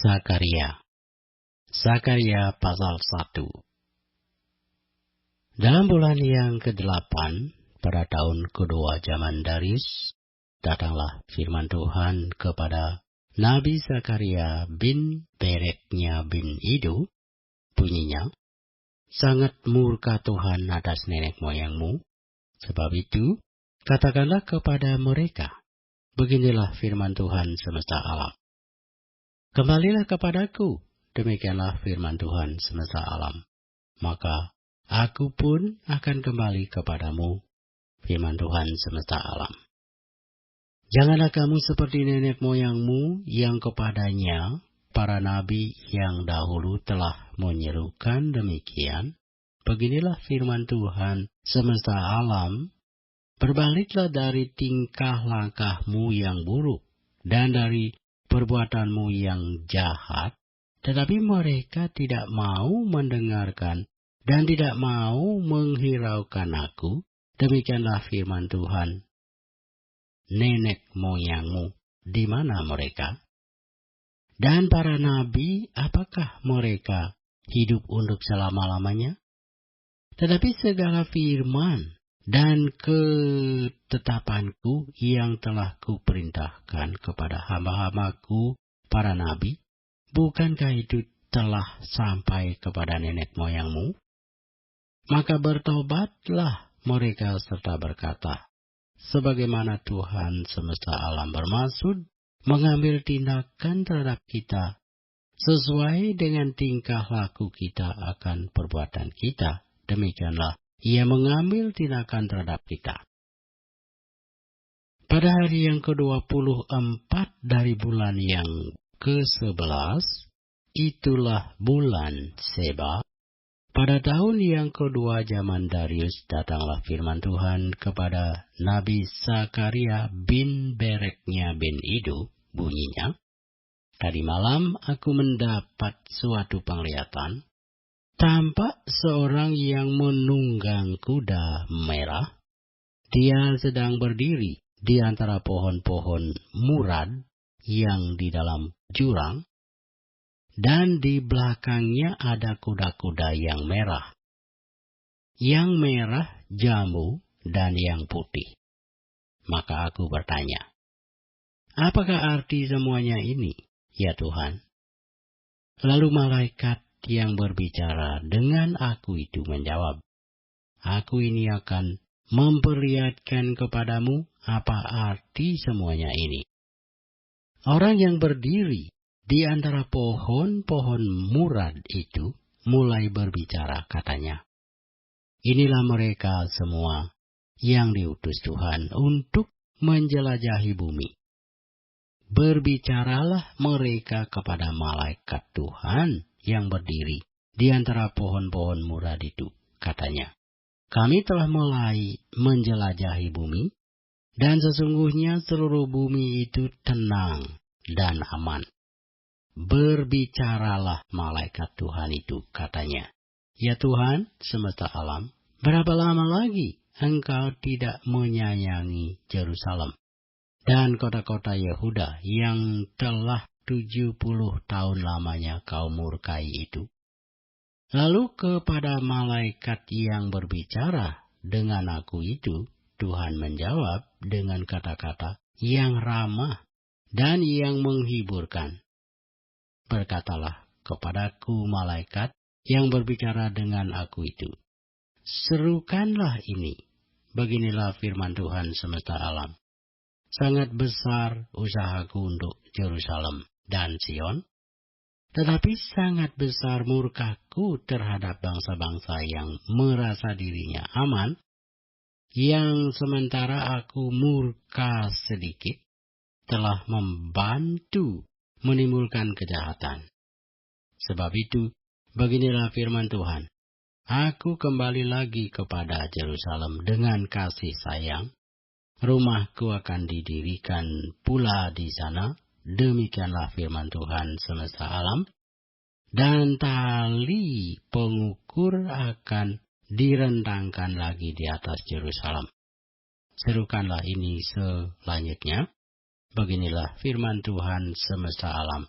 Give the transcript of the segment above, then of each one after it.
Zakaria. Zakaria pasal 1. Dalam bulan yang ke-8, pada tahun kedua zaman Darius, datanglah firman Tuhan kepada Nabi Zakaria bin Bereknya bin Ido, bunyinya, "Sangat murka Tuhan atas nenek moyangmu, sebab itu katakanlah kepada mereka, beginilah firman Tuhan semesta alam. Kembalilah kepadaku, demikianlah firman Tuhan semesta alam. Maka aku pun akan kembali kepadamu, firman Tuhan semesta alam. Janganlah kamu seperti nenek moyangmu yang kepadanya para nabi yang dahulu telah menyerukan demikian. Beginilah firman Tuhan semesta alam, berbaliklah dari tingkah langkahmu yang buruk dan dari perbuatanmu yang jahat, tetapi mereka tidak mau mendengarkan dan tidak mau menghiraukan aku. Demikianlah firman Tuhan. Nenek moyangmu, di mana mereka? Dan para nabi, apakah mereka hidup untuk selama-lamanya? Tetapi segala firman dan ketetapanku yang telah kuperintahkan kepada hamba-hambaku para nabi, bukankah itu telah sampai kepada nenek moyangmu? Maka bertobatlah mereka serta berkata, sebagaimana Tuhan semesta alam bermaksud mengambil tindakan terhadap kita, sesuai dengan tingkah laku kita akan perbuatan kita, demikianlah Ia mengambil tindakan terhadap kita. Pada hari yang ke-24 dari bulan yang ke-11, itulah bulan Seba. Pada tahun yang kedua zaman Darius, datanglah firman Tuhan kepada Nabi Zakaria bin Bereknya bin Ido, bunyinya, "Tadi malam aku mendapat suatu penglihatan. Tampak seorang yang menunggang kuda merah. Dia sedang berdiri di antara pohon-pohon murad yang di dalam jurang, dan di belakangnya ada kuda-kuda yang merah. Yang merah jambu dan yang putih." Maka aku bertanya, "Apakah arti semuanya ini, ya Tuhan?" Lalu malaikat yang berbicara dengan aku itu menjawab, "Aku ini akan memperlihatkan kepadamu apa arti semuanya ini. Orang yang berdiri di antara pohon-pohon murad itu mulai berbicara, katanya, inilah mereka semua yang diutus Tuhan untuk menjelajahi bumi. Berbicaralah mereka kepada malaikat Tuhan yang berdiri di antara pohon-pohon murad itu, katanya, kami telah mulai menjelajahi bumi, dan sesungguhnya seluruh bumi itu tenang dan aman. Berbicaralah malaikat Tuhan itu, katanya, ya Tuhan semesta alam, berapa lama lagi Engkau tidak menyayangi Yerusalem dan kota-kota Yehuda yang telah 70 tahun lamanya Kau murkai itu?" Lalu kepada malaikat yang berbicara dengan aku itu, Tuhan menjawab dengan kata-kata yang ramah dan yang menghiburkan. Berkatalah kepadaku malaikat yang berbicara dengan aku itu, "Serukanlah ini, beginilah firman Tuhan semesta alam. Sangat besar usahaku untuk Yerusalem dan Sion, tetapi sangat besar murkaku terhadap bangsa-bangsa yang merasa dirinya aman, yang sementara aku murka sedikit, telah membantu menimbulkan kejahatan. Sebab itu, beginilah firman Tuhan, aku kembali lagi kepada Yerusalem dengan kasih sayang. Rumahku akan didirikan pula di sana. Demikianlah firman Tuhan semesta alam. Dan tali pengukur akan direntangkan lagi di atas Yerusalem. Serukanlah ini selanjutnya. Beginilah firman Tuhan semesta alam.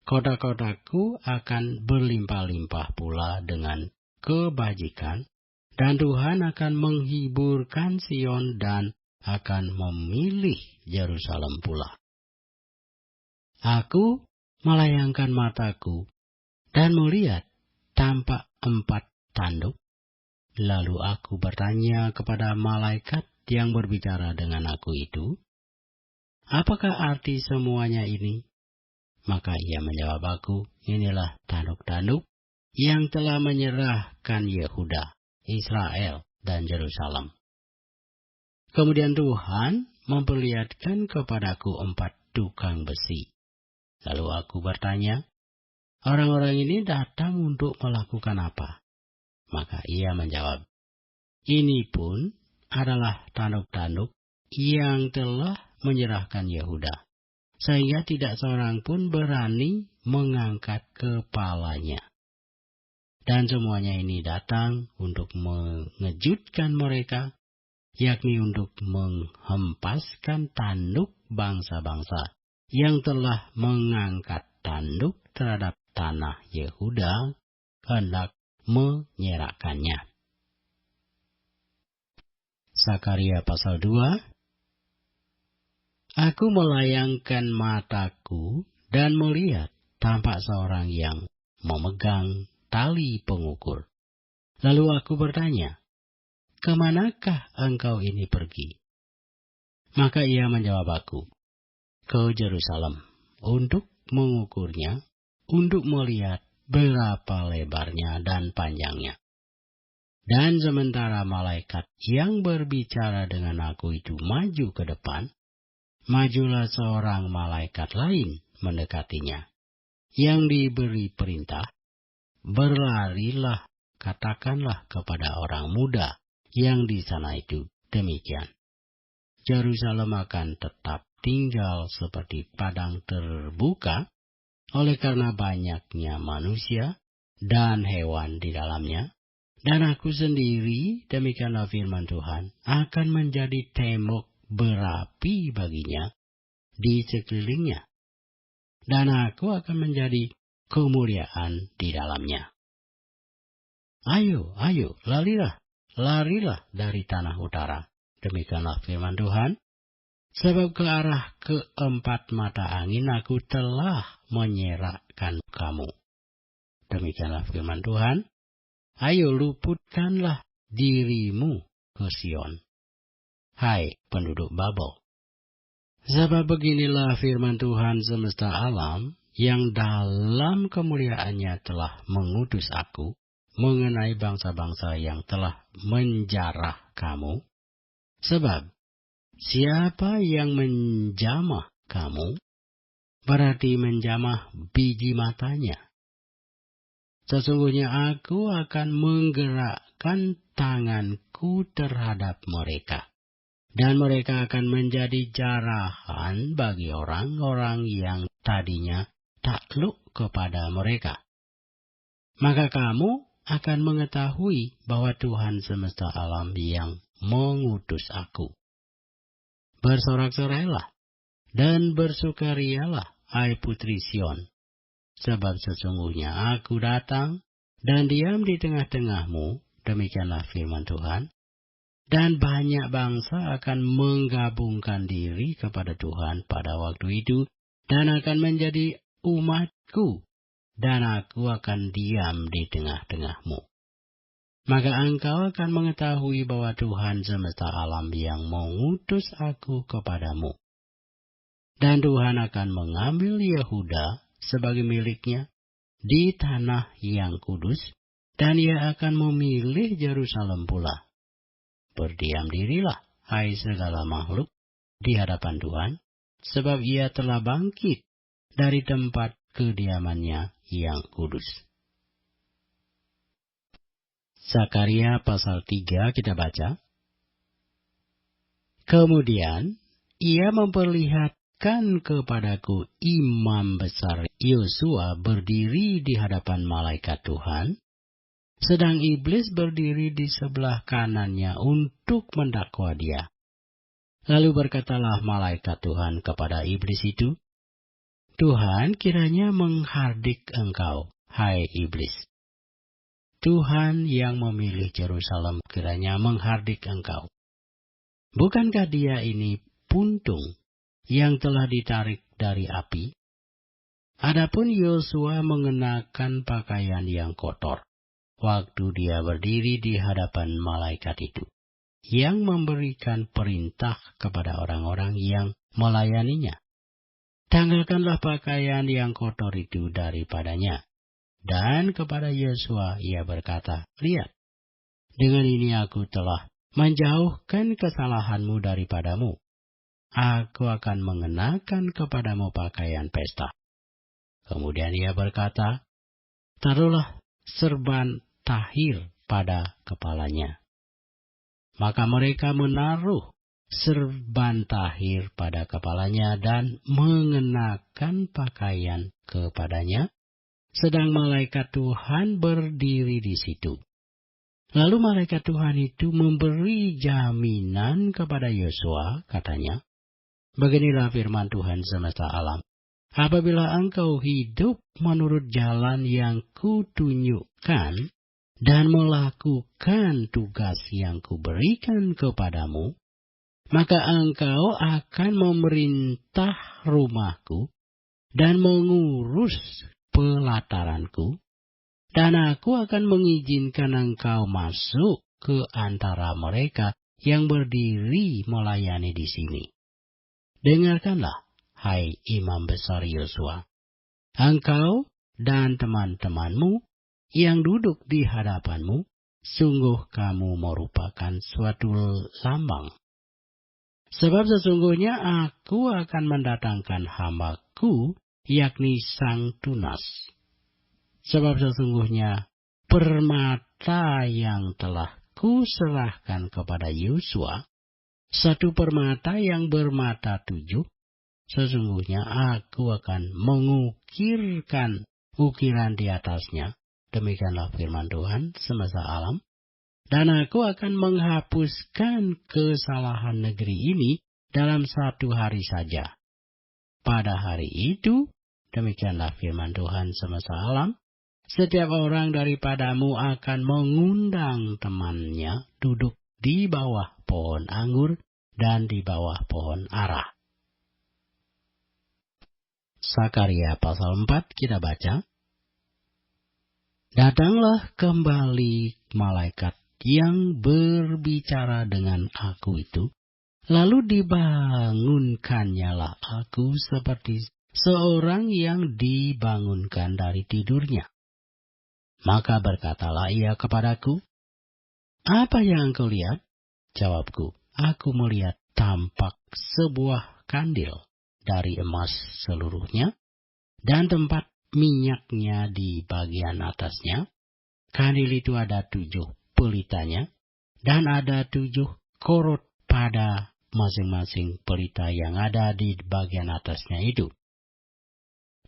kota-kotaku akan berlimpah-limpah pula dengan kebajikan, dan Tuhan akan menghiburkan Sion dan akan memilih Yerusalem pula. Aku melayangkan mataku dan melihat tampak 4 tanduk. Lalu aku bertanya kepada malaikat yang berbicara dengan aku itu, "Apakah arti semuanya ini?" Maka ia menjawab aku, "Inilah tanduk-tanduk yang telah menyerahkan Yehuda, Israel, dan Yerusalem." Kemudian Tuhan memperlihatkan kepadaku 4 tukang besi. Lalu aku bertanya, "Orang-orang ini datang untuk melakukan apa?" Maka ia menjawab, "Ini pun adalah tanduk-tanduk yang telah menyerahkan Yehuda, sehingga tidak seorang pun berani mengangkat kepalanya. Dan semuanya ini datang untuk mengejutkan mereka, yakni untuk menghempaskan tanduk bangsa-bangsa yang telah mengangkat tanduk terhadap tanah Yehuda, hendak menyerahkannya." Sakaria pasal 2. Aku melayangkan mataku dan melihat tampak seorang yang memegang tali pengukur. Lalu aku bertanya, "Kemanakah engkau ini pergi?" Maka ia menjawab aku, "Ke Yerusalem, untuk mengukurnya, untuk melihat berapa lebarnya dan panjangnya." Dan sementara malaikat yang berbicara dengan aku itu maju ke depan, majulah seorang malaikat lain mendekatinya, yang diberi perintah, "Berlarilah, katakanlah kepada orang muda yang di sana itu demikian, Yerusalem akan tetap tinggal seperti padang terbuka, oleh karena banyaknya manusia dan hewan di dalamnya. Dan aku sendiri," demikianlah firman Tuhan, "akan menjadi tembok berapi baginya di sekelilingnya. Dan aku akan menjadi kemuliaan di dalamnya. Ayo, larilah dari tanah utara." Demikianlah firman Tuhan. "Sebab ke arah keempat mata angin aku telah menyerahkan kamu." Demikianlah firman Tuhan. "Ayo luputkanlah dirimu ke Sion, hai penduduk Babel. Sebab beginilah firman Tuhan semesta alam, yang dalam kemuliaannya telah mengutus aku mengenai bangsa-bangsa yang telah menjarah kamu. Sebab siapa yang menjamah kamu, berarti menjamah biji matanya. Sesungguhnya aku akan menggerakkan tanganku terhadap mereka, dan mereka akan menjadi jarahan bagi orang-orang yang tadinya takluk kepada mereka. Maka kamu akan mengetahui bahwa Tuhan semesta alam yang mengutus aku. Bersorak-sorailah dan bersukarialah, hai putri Sion. Sebab sesungguhnya aku datang dan diam di tengah-tengahmu," demikianlah firman Tuhan. "Dan banyak bangsa akan menggabungkan diri kepada Tuhan pada waktu itu, dan akan menjadi umatku, dan aku akan diam di tengah-tengahmu. Maka engkau akan mengetahui bahwa Tuhan semesta alam yang mengutus aku kepadamu. Dan Tuhan akan mengambil Yehuda sebagai miliknya di tanah yang kudus, dan ia akan memilih Yerusalem pula. Berdiam dirilah, hai segala makhluk, di hadapan Tuhan, sebab ia telah bangkit dari tempat kediamannya yang kudus." Sakaria pasal 3 kita baca. Kemudian ia memperlihatkan kepadaku imam besar Yosua berdiri di hadapan malaikat Tuhan, sedang iblis berdiri di sebelah kanannya untuk mendakwa dia. Lalu berkatalah malaikat Tuhan kepada iblis itu, Tuhan kiranya menghardik engkau, hai iblis. Tuhan yang memilih Yerusalem kiranya menghardik engkau. Bukankah dia ini puntung yang telah ditarik dari api? Adapun Yosua mengenakan pakaian yang kotor waktu dia berdiri di hadapan malaikat itu, yang memberikan perintah kepada orang-orang yang melayaninya. Tanggalkanlah pakaian yang kotor itu daripadanya. Dan kepada Yosua ia berkata, lihat, dengan ini aku telah menjauhkan kesalahanmu daripadamu. Aku akan mengenakan kepadamu pakaian pesta. Kemudian ia berkata, taruhlah serban tahir pada kepalanya. Maka mereka menaruh serban tahir pada kepalanya dan mengenakan pakaian kepadanya, sedang malaikat Tuhan berdiri di situ. Lalu malaikat Tuhan itu memberi jaminan kepada Yosua, katanya, beginilah firman Tuhan semesta alam. Apabila engkau hidup menurut jalan yang kutunjukkan dan melakukan tugas yang kuberikan kepadamu, maka engkau akan memerintah rumahku dan mengurus pelataranku, dan aku akan mengizinkan engkau masuk ke antara mereka yang berdiri melayani di sini. Dengarkanlah, hai imam besar Yosua, engkau dan teman-temanmu yang duduk di hadapanmu, sungguh kamu merupakan suatu lambang. Sebab sesungguhnya aku akan mendatangkan hamba-Ku, yakni sang tunas. Sebab sesungguhnya permata yang telah kuserahkan kepada Yosua, satu permata yang bermata 7, sesungguhnya aku akan mengukirkan ukiran di atasnya. Demikianlah firman Tuhan semesta alam. Dan aku akan menghapuskan kesalahan negeri ini dalam 1 hari saja. Pada hari itu, demikianlah firman Tuhan semesta alam, setiap orang daripadamu akan mengundang temannya duduk di bawah pohon anggur dan di bawah pohon ara. Sakaria pasal 4 kita baca. Datanglah kembali malaikat yang berbicara dengan aku itu, lalu dibangunkannyalah aku seperti seorang yang dibangunkan dari tidurnya. Maka berkatalah ia kepadaku, apa yang engkau lihat? Jawabku, aku melihat tampak sebuah kandil dari emas seluruhnya, dan tempat minyaknya di bagian atasnya. Kandil itu ada 7 pelitanya, dan ada 7 korot pada masing-masing pelita yang ada di bagian atasnya itu.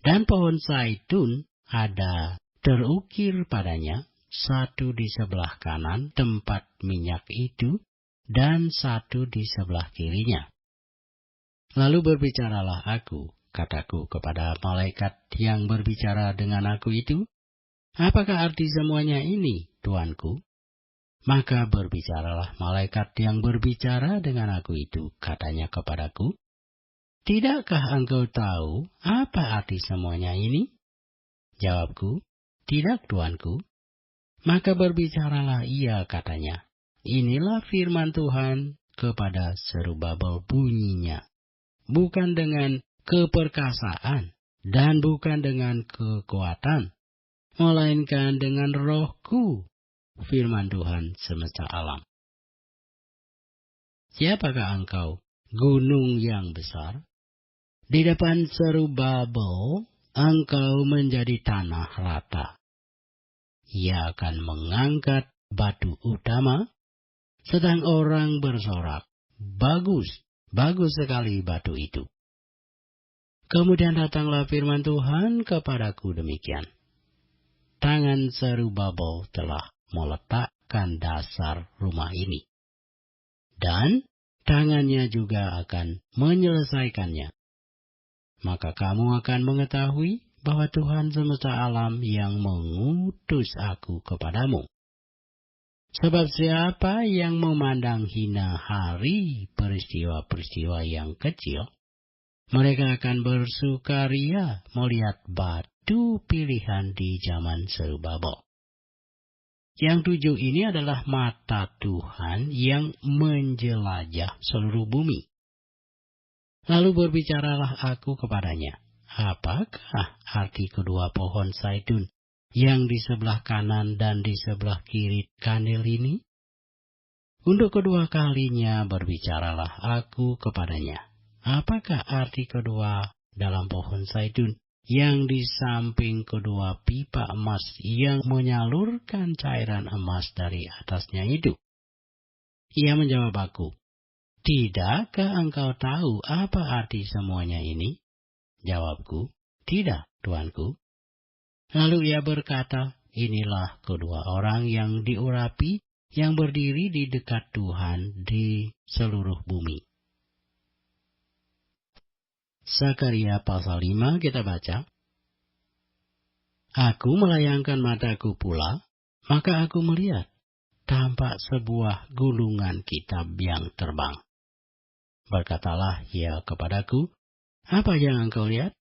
Dan pohon zaitun ada terukir padanya, 1 di sebelah kanan tempat minyak itu, dan 1 di sebelah kirinya. Lalu berbicaralah aku, kataku kepada malaikat yang berbicara dengan aku itu, apakah arti semuanya ini, Tuanku? Maka berbicaralah malaikat yang berbicara dengan aku itu, katanya kepadaku, tidakkah engkau tahu apa arti semuanya ini? Jawabku, tidak, Tuanku. Maka berbicaralah ia, katanya, inilah firman Tuhan kepada Zerubabel bunyinya, bukan dengan keperkasaan dan bukan dengan kekuatan, melainkan dengan Roh-Ku, firman Tuhan semesta alam. Siapakah engkau, gunung yang besar? Di depan Zerubabel, engkau menjadi tanah rata. Ia akan mengangkat batu utama, sedang orang bersorak, bagus, bagus sekali batu itu. Kemudian datanglah firman Tuhan kepadaku demikian. Tangan Zerubabel telah meletakkan dasar rumah ini, dan tangannya juga akan menyelesaikannya. maka kamu akan mengetahui bahwa Tuhan semesta alam yang mengutus aku kepadamu. Sebab siapa yang memandang hina hari peristiwa-peristiwa yang kecil, mereka akan bersukaria melihat batu pilihan di zaman Zerubabel. Yang 7 ini adalah mata Tuhan yang menjelajah seluruh bumi. Lalu berbicaralah aku kepadanya, apakah arti kedua pohon zaitun yang di sebelah kanan dan di sebelah kiri kandil ini? Untuk kedua kalinya berbicaralah aku kepadanya, apakah arti kedua dalam pohon zaitun yang di samping kedua pipa emas yang menyalurkan cairan emas dari atasnya itu? Ia menjawab aku, tidakkah engkau tahu apa arti semuanya ini? Jawabku, tidak, Tuanku. Lalu ia berkata, inilah kedua orang yang diurapi, yang berdiri di dekat Tuhan di seluruh bumi. Zakaria pasal 5 kita baca. Aku melayangkan mataku pula, maka aku melihat, tampak sebuah gulungan kitab yang terbang. Berkatalah ia kepadaku, apa yang engkau lihat?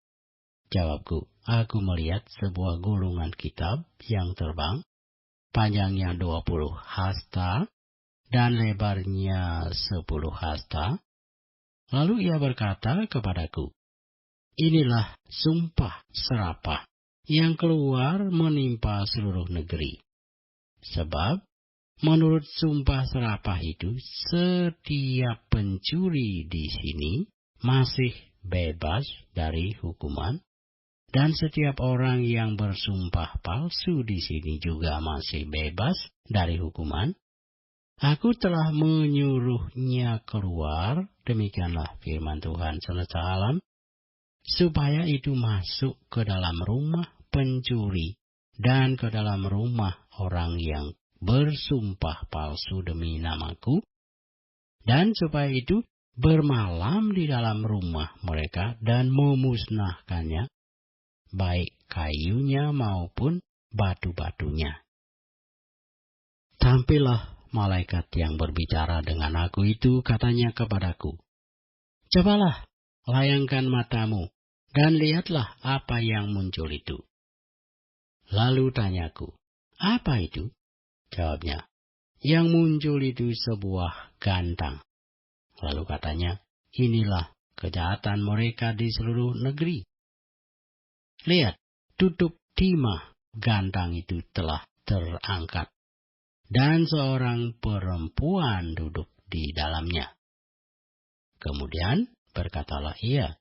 Jawabku, aku melihat sebuah gulungan kitab yang terbang, panjangnya 20 hasta dan lebarnya 10 hasta. Lalu ia berkata kepadaku, inilah sumpah serapah yang keluar menimpa seluruh negeri. Sebab menurut sumpah serapah itu, setiap pencuri di sini masih bebas dari hukuman, dan setiap orang yang bersumpah palsu di sini juga masih bebas dari hukuman. Aku telah menyuruhnya keluar, demikianlah firman Tuhan semesta alam, supaya itu masuk ke dalam rumah pencuri dan ke dalam rumah orang yang bersumpah palsu demi namaku, dan supaya itu bermalam di dalam rumah mereka dan memusnahkannya, baik kayunya maupun batu-batunya. Tampillah malaikat yang berbicara dengan aku itu, katanya kepadaku, cobalah, layangkan matamu, dan lihatlah apa yang muncul itu. Lalu tanyaku, apa itu? Jawabnya, yang muncul itu sebuah gantang. Lalu katanya, inilah kejahatan mereka di seluruh negeri. Lihat, tutup timah gantang itu telah terangkat, dan seorang perempuan duduk di dalamnya. Kemudian berkatalah ia,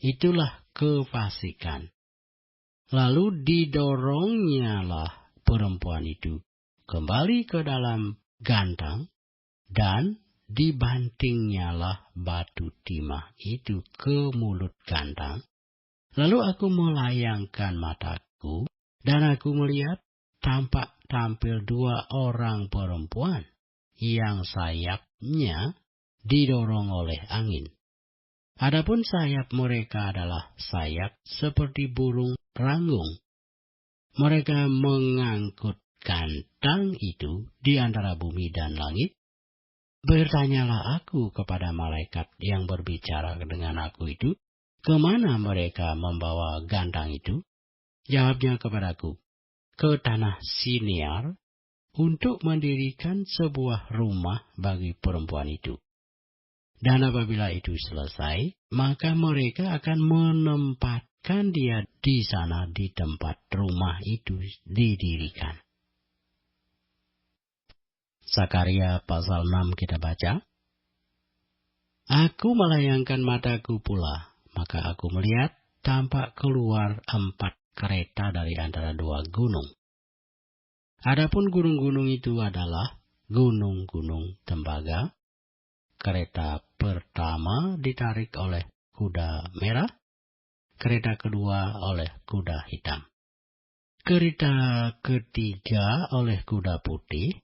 itulah kefasikan. Lalu didoronnyalah perempuan itu kembali ke dalam gantang, dan dibantingnyalah batu timah itu ke mulut gantang. Lalu aku melayangkan mataku, dan aku melihat tampil 2 orang perempuan yang sayapnya didorong oleh angin. Adapun sayap mereka adalah sayap seperti burung ranggung. Mereka mengangkut gantang itu di antara bumi dan langit. Bertanyalah aku kepada malaikat yang berbicara dengan aku itu, kemana mereka membawa gantang itu? Jawabnya kepadaku, ke tanah Siniar, untuk mendirikan sebuah rumah bagi perempuan itu. Dan apabila itu selesai, maka mereka akan menempatkan dia di sana di tempat rumah itu didirikan. Zakaria pasal 6 kita baca. Aku melayangkan mataku pula, maka aku melihat tampak keluar 4 kereta dari antara 2 gunung. Adapun gunung-gunung itu adalah gunung-gunung tembaga. Kereta pertama ditarik oleh kuda merah, kereta kedua oleh kuda hitam. Kereta ketiga oleh kuda putih,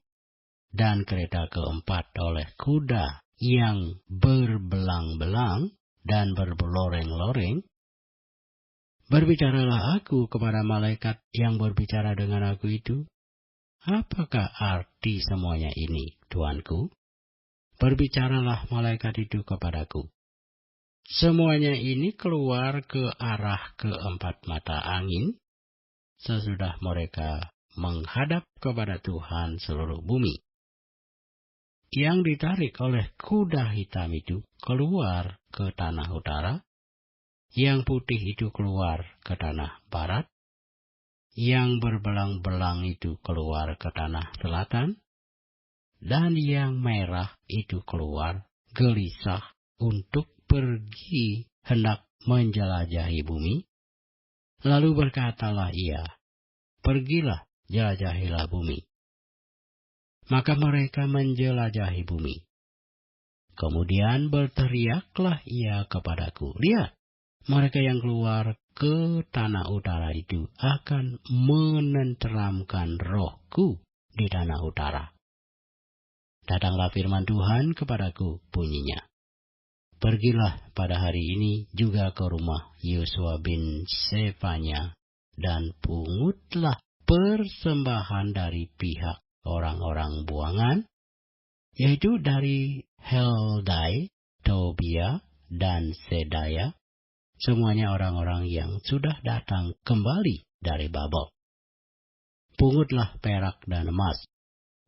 dan kereta keempat oleh kuda yang berbelang-belang dan berbeloreng-loreng, Berbicaralah aku kepada malaikat yang berbicara dengan aku itu. Apakah arti semuanya ini, Tuanku? Berbicaralah malaikat itu kepadaku. Semuanya ini keluar ke arah keempat mata angin, sesudah mereka menghadap kepada Tuhan seluruh bumi. Yang ditarik oleh kuda hitam itu keluar ke tanah utara, yang putih itu keluar ke tanah barat, yang berbelang-belang itu keluar ke tanah selatan, dan yang merah itu keluar gelisah untuk pergi hendak menjelajahi bumi. Lalu berkatalah ia, pergilah, jelajahilah bumi. Maka mereka menjelajahi bumi. Kemudian berteriaklah ia kepadaku, lihat, mereka yang keluar ke tanah utara itu akan menenteramkan rohku di tanah utara. Datanglah firman Tuhan kepadaku, bunyinya. Pergilah pada hari ini juga ke rumah Yosua bin Sefanya, dan pungutlah persembahan dari pihak orang-orang buangan, yaitu dari Heldai, Tobia, dan Sedaya, semuanya orang-orang yang sudah datang kembali dari Babel. Pungutlah perak dan emas,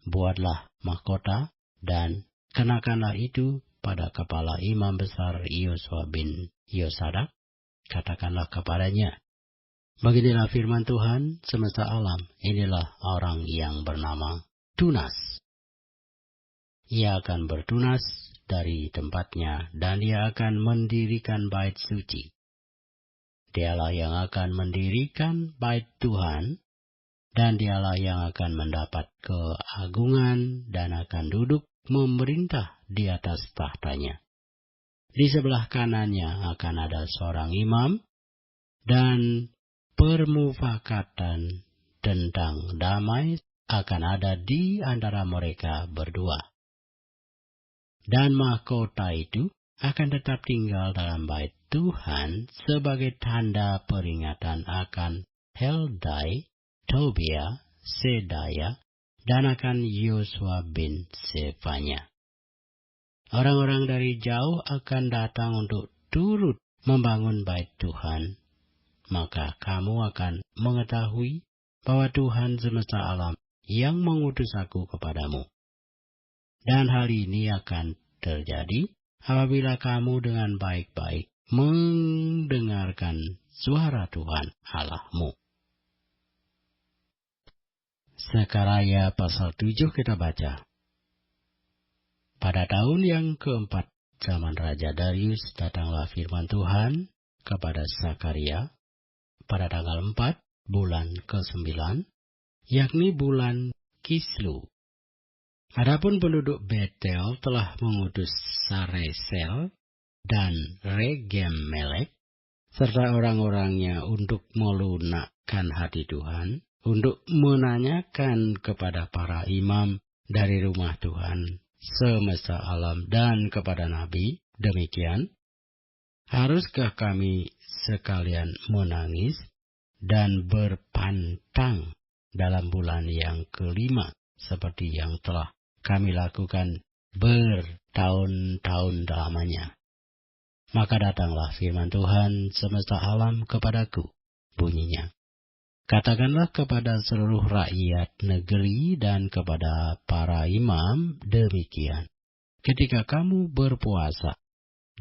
buatlah mahkota, dan kenakanlah itu pada kepala imam besar Yosua bin Yosadak. Katakanlah kepadanya, beginilah firman Tuhan semesta alam, inilah orang yang bernama Tunas. Ia akan bertunas dari tempatnya, dan ia akan mendirikan bait suci. Dialah yang akan mendirikan bait Tuhan, dan dialah yang akan mendapat keagungan dan akan duduk memerintah di atas tahtanya. Di sebelah kanannya akan ada seorang imam, dan permufakatan tentang damai akan ada di antara mereka berdua. Dan mahkota itu akan tetap tinggal dalam bait Tuhan sebagai tanda peringatan akan Heldai, Tobia, Sedaya, dan akan Yosua bin Sefanya. Orang-orang dari jauh akan datang untuk turut membangun bait Tuhan. Maka kamu akan mengetahui bahwa Tuhan semesta alam yang mengutus aku kepadamu. Dan hal ini akan terjadi apabila kamu dengan baik-baik mendengarkan suara Tuhan Allahmu. Sekaraya pasal 7 kita baca. Pada tahun yang keempat zaman Raja Darius datanglah firman Tuhan kepada Sakaria pada tanggal 4 bulan ke-9, yakni bulan Kislu. Adapun penduduk Betel telah mengutus Saresel dan Regem-melek serta orang-orangnya untuk melunakkan hati Tuhan, untuk menanyakan kepada para imam dari rumah Tuhan semesta alam dan kepada nabi, demikian, haruskah kami sekalian menangis dan berpantang dalam bulan yang kelima seperti yang telah kami lakukan bertahun-tahun lamanya? Maka datanglah firman Tuhan semesta alam kepadaku, bunyinya. Katakanlah kepada seluruh rakyat negeri dan kepada para imam demikian. Ketika kamu berpuasa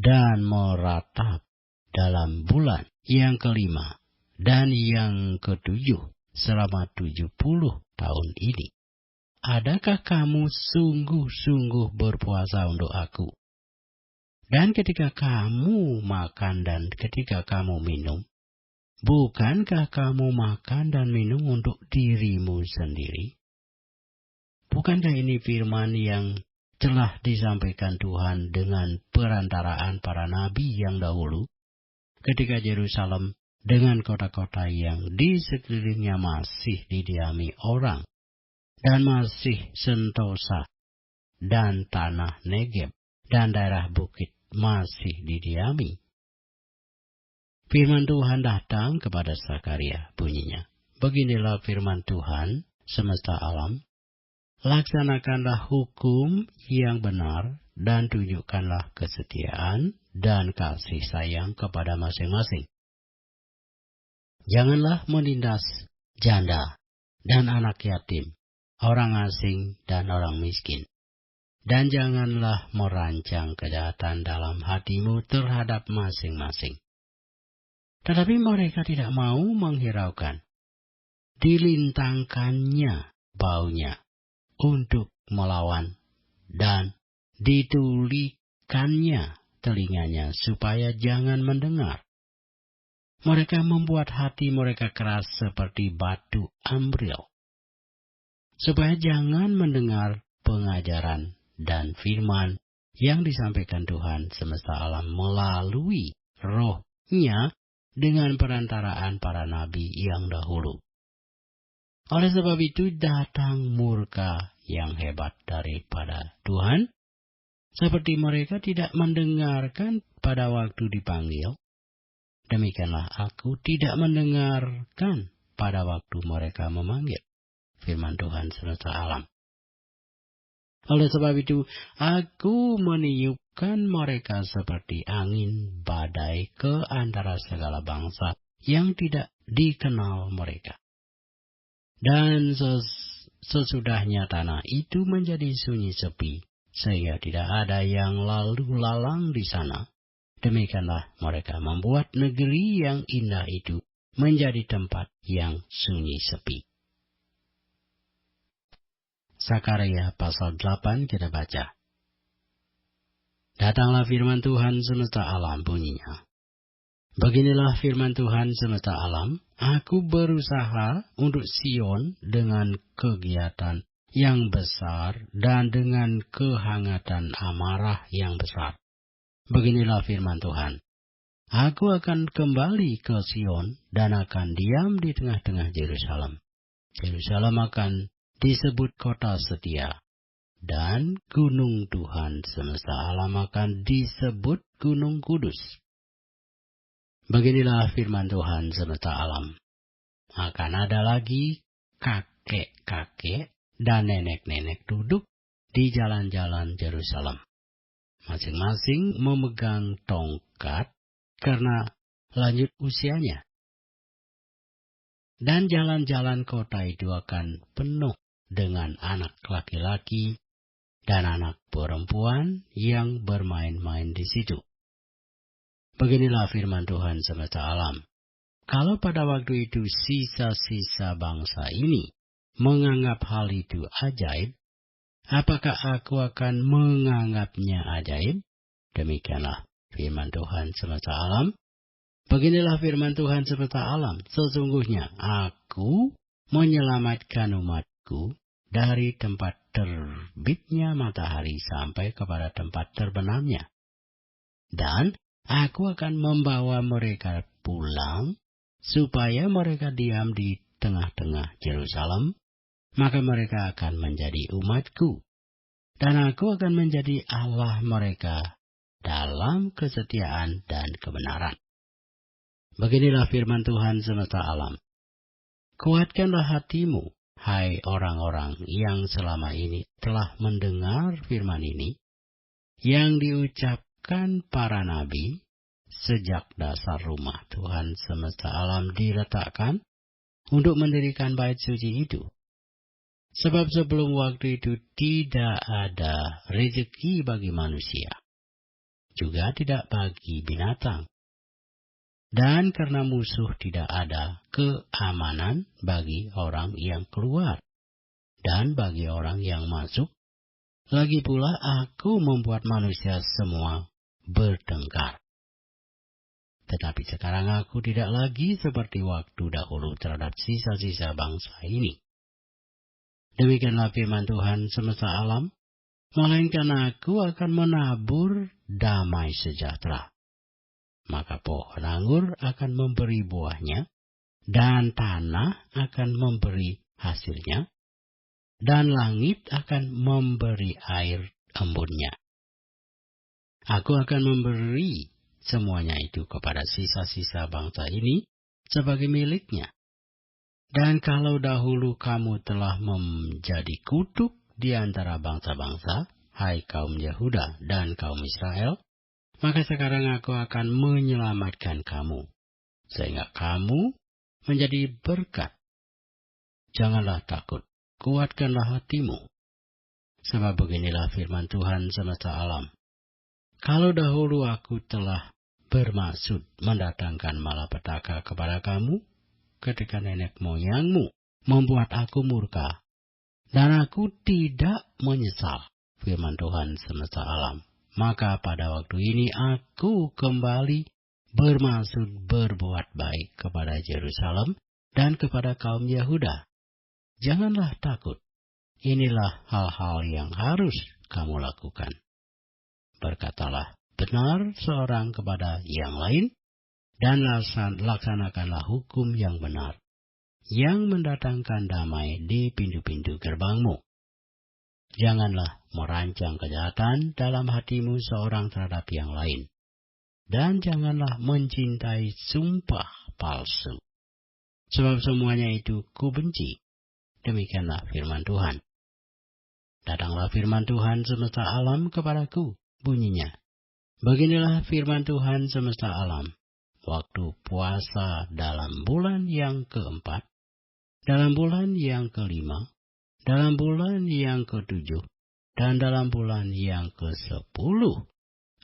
dan meratap dalam bulan yang kelima dan yang ketujuh selama 70 tahun ini, adakah kamu sungguh-sungguh berpuasa untuk aku? Dan ketika kamu makan dan ketika kamu minum, bukankah kamu makan dan minum untuk dirimu sendiri? Bukankah ini firman yang telah disampaikan Tuhan dengan perantaraan para nabi yang dahulu, ketika Yerusalem dengan kota-kota yang di sekelilingnya masih didiami orang, dan masih sentosa, dan tanah Negeb, dan daerah bukit masih didiami? firman Tuhan datang kepada Zakaria, bunyinya, "Beginilah firman Tuhan semesta alam, laksanakanlah hukum yang benar dan tunjukkanlah kesetiaan dan kasih sayang kepada masing-masing. Janganlah menindas janda dan anak yatim, orang asing dan orang miskin. Dan janganlah merancang kejahatan dalam hatimu terhadap masing-masing." Tetapi mereka tidak mau menghiraukan. Dilintangkannya baunya untuk melawan, dan ditulikannya telinganya supaya jangan mendengar. Mereka membuat hati mereka keras seperti batu ambril, supaya jangan mendengar pengajaran dan firman yang disampaikan Tuhan semesta alam melalui Roh-Nya dengan perantaraan para nabi yang dahulu. Oleh sebab itu datang murka yang hebat daripada Tuhan, seperti mereka tidak mendengarkan pada waktu dipanggil. Demikianlah aku tidak mendengarkan pada waktu mereka memanggil. Firman Tuhan semesta alam. Oleh sebab itu, aku meniupkan mereka seperti angin badai ke antara segala bangsa yang tidak dikenal mereka. Dan sesudahnya tanah itu menjadi sunyi sepi, sehingga tidak ada yang lalu lalang di sana. Demikianlah mereka membuat negeri yang indah itu menjadi tempat yang sunyi sepi. Zakaria pasal 8 kita baca. Datanglah firman Tuhan semesta alam, bunyinya, "Beginilah firman Tuhan semesta alam, aku berusaha untuk Sion dengan kegiatan yang besar dan dengan kehangatan amarah yang besar. Beginilah firman Tuhan, aku akan kembali ke Sion dan akan diam di tengah-tengah Yerusalem. Yerusalem akan disebut kota setia, dan gunung Tuhan semesta alam akan disebut gunung kudus. Beginilah firman Tuhan semesta alam, akan ada lagi kakek-kakek dan nenek-nenek duduk di jalan-jalan Yerusalem, masing-masing memegang tongkat karena lanjut usianya. Dan jalan-jalan kota itu akan penuh dengan anak laki-laki dan anak perempuan yang bermain-main di situ. Beginilah firman Tuhan semesta alam. Kalau pada waktu itu sisa-sisa bangsa ini menganggap hal itu ajaib, apakah aku akan menganggapnya ajaib? Demikianlah firman Tuhan semesta alam. Beginilah firman Tuhan semesta alam. Sesungguhnya aku menyelamatkan umatku dari tempat terbitnya matahari sampai kepada tempat terbenamnya. Dan aku akan membawa mereka pulang, supaya mereka diam di tengah-tengah Yerusalem, maka mereka akan menjadi umatku, dan aku akan menjadi Allah mereka dalam kesetiaan dan kebenaran. Beginilah firman Tuhan semesta alam. Kuatkanlah hatimu, hai orang-orang yang selama ini telah mendengar firman ini, yang diucapkan para nabi sejak dasar rumah Tuhan semesta alam diletakkan untuk mendirikan bait suci itu. Sebab sebelum waktu itu tidak ada rezeki bagi manusia, juga tidak bagi binatang. Dan karena musuh tidak ada keamanan bagi orang yang keluar dan bagi orang yang masuk. Lagi pula aku membuat manusia semua bertengkar. Tetapi sekarang aku tidak lagi seperti waktu dahulu terhadap sisa-sisa bangsa ini. Demikianlah firman Tuhan semesta alam, melainkan aku akan menabur damai sejahtera. Maka pohon anggur akan memberi buahnya, dan tanah akan memberi hasilnya, dan langit akan memberi air embunnya. Aku akan memberi semuanya itu kepada sisa-sisa bangsa ini sebagai miliknya. Dan kalau dahulu kamu telah menjadi kutuk di antara bangsa-bangsa, hai kaum Yehuda dan kaum Israel, maka sekarang aku akan menyelamatkan kamu, sehingga kamu menjadi berkat. Janganlah takut, kuatkanlah hatimu. Sebab beginilah firman Tuhan semesta alam. Kalau dahulu aku telah bermaksud mendatangkan malapetaka kepada kamu, ketika nenek moyangmu membuat aku murka, dan aku tidak menyesal, firman Tuhan semesta alam, maka pada waktu ini aku kembali bermaksud berbuat baik kepada Yerusalem dan kepada kaum Yehuda. Janganlah takut, inilah hal-hal yang harus kamu lakukan. Berkatalah benar seorang kepada yang lain, dan laksanakanlah hukum yang benar, yang mendatangkan damai di pintu-pintu gerbangmu. Janganlah merancang kejahatan dalam hatimu seorang terhadap yang lain, dan janganlah mencintai sumpah palsu. Sebab semuanya itu kubenci. Demikianlah firman Tuhan. Datanglah firman Tuhan semesta alam kepadaku, bunyinya. Beginilah firman Tuhan semesta alam. Waktu puasa dalam bulan yang keempat, dalam bulan yang kelima, dalam bulan yang ketujuh, dan dalam bulan yang ke-10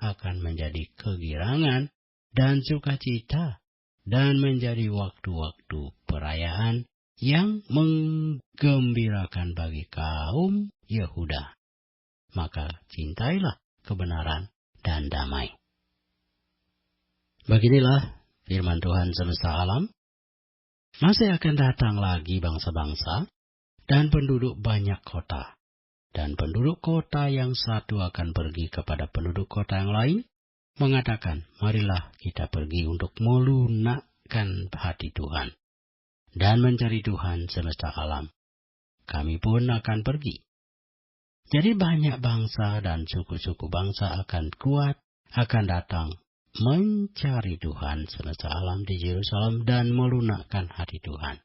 akan menjadi kegirangan dan sukacita, dan menjadi waktu-waktu perayaan yang menggembirakan bagi kaum Yehuda. Maka cintailah kebenaran dan damai. Beginilah firman Tuhan semesta alam. Masih akan datang lagi bangsa-bangsa dan penduduk banyak kota. Dan penduduk kota yang satu akan pergi kepada penduduk kota yang lain, mengatakan, marilah kita pergi untuk melunakkan hati Tuhan dan mencari Tuhan semesta alam. Kami pun akan pergi. Jadi banyak bangsa dan suku-suku bangsa akan datang mencari Tuhan semesta alam di Yerusalem dan melunakkan hati Tuhan.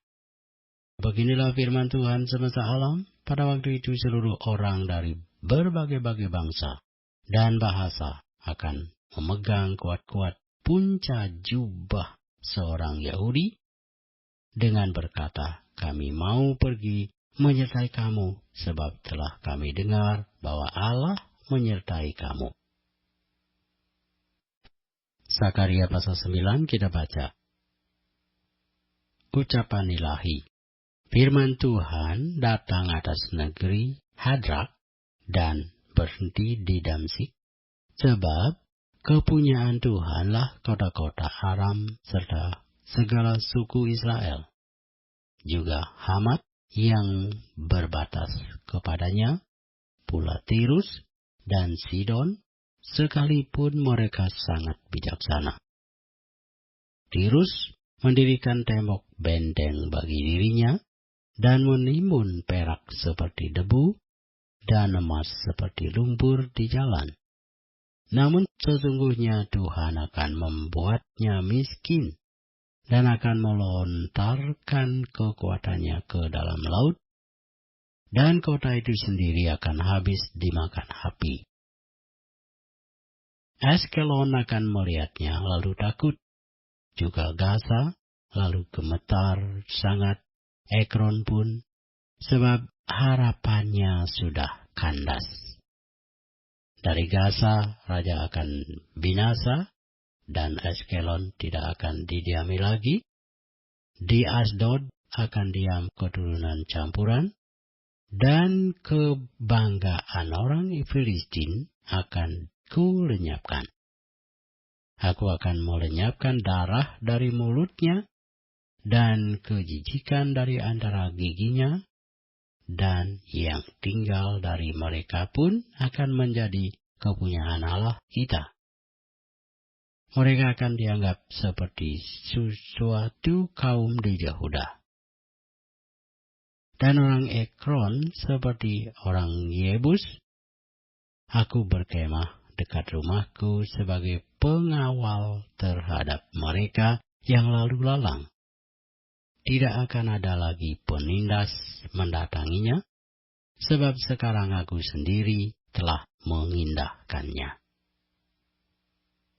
Beginilah firman Tuhan semesta alam. Pada waktu itu seluruh orang dari berbagai-bagai bangsa dan bahasa akan memegang kuat-kuat punca jubah seorang Yahudi dengan berkata, kami mau pergi menyertai kamu, sebab telah kami dengar bahwa Allah menyertai kamu. Sakaria pasal 9 kita baca. Ucapan ilahi. Firman Tuhan datang atas negeri Hadrak dan berhenti di Damsik, sebab kepunyaan Tuhanlah kota-kota Aram serta segala suku Israel. Juga Hamat yang berbatas kepadanya, pula Tirus dan Sidon, sekalipun mereka sangat bijaksana. Tirus mendirikan tembok benteng bagi dirinya, dan menimbun perak seperti debu, dan emas seperti lumpur di jalan. Namun sesungguhnya Tuhan akan membuatnya miskin, dan akan melontarkan kekuatannya ke dalam laut, dan kota itu sendiri akan habis dimakan api. Askelon akan melihatnya lalu takut, juga Gaza lalu gemetar sangat, Ekron pun, sebab harapannya sudah kandas. Dari Gaza raja akan binasa, dan Askelon tidak akan didiami lagi. Di Asdod akan diam keturunan campuran, dan kebanggaan orang Filistin akan kulenyapkan. Aku akan melenyapkan darah dari mulutnya, dan kejijikan dari antara giginya, dan yang tinggal dari mereka pun akan menjadi kepunyaan Allah kita. Mereka akan dianggap seperti sesuatu kaum di Yehuda. Dan orang Ekron seperti orang Yebus. Aku berkemah dekat rumahku sebagai pengawal terhadap mereka yang lalu lalang. Tidak akan ada lagi penindas mendatanginya, sebab sekarang aku sendiri telah mengindahkannya.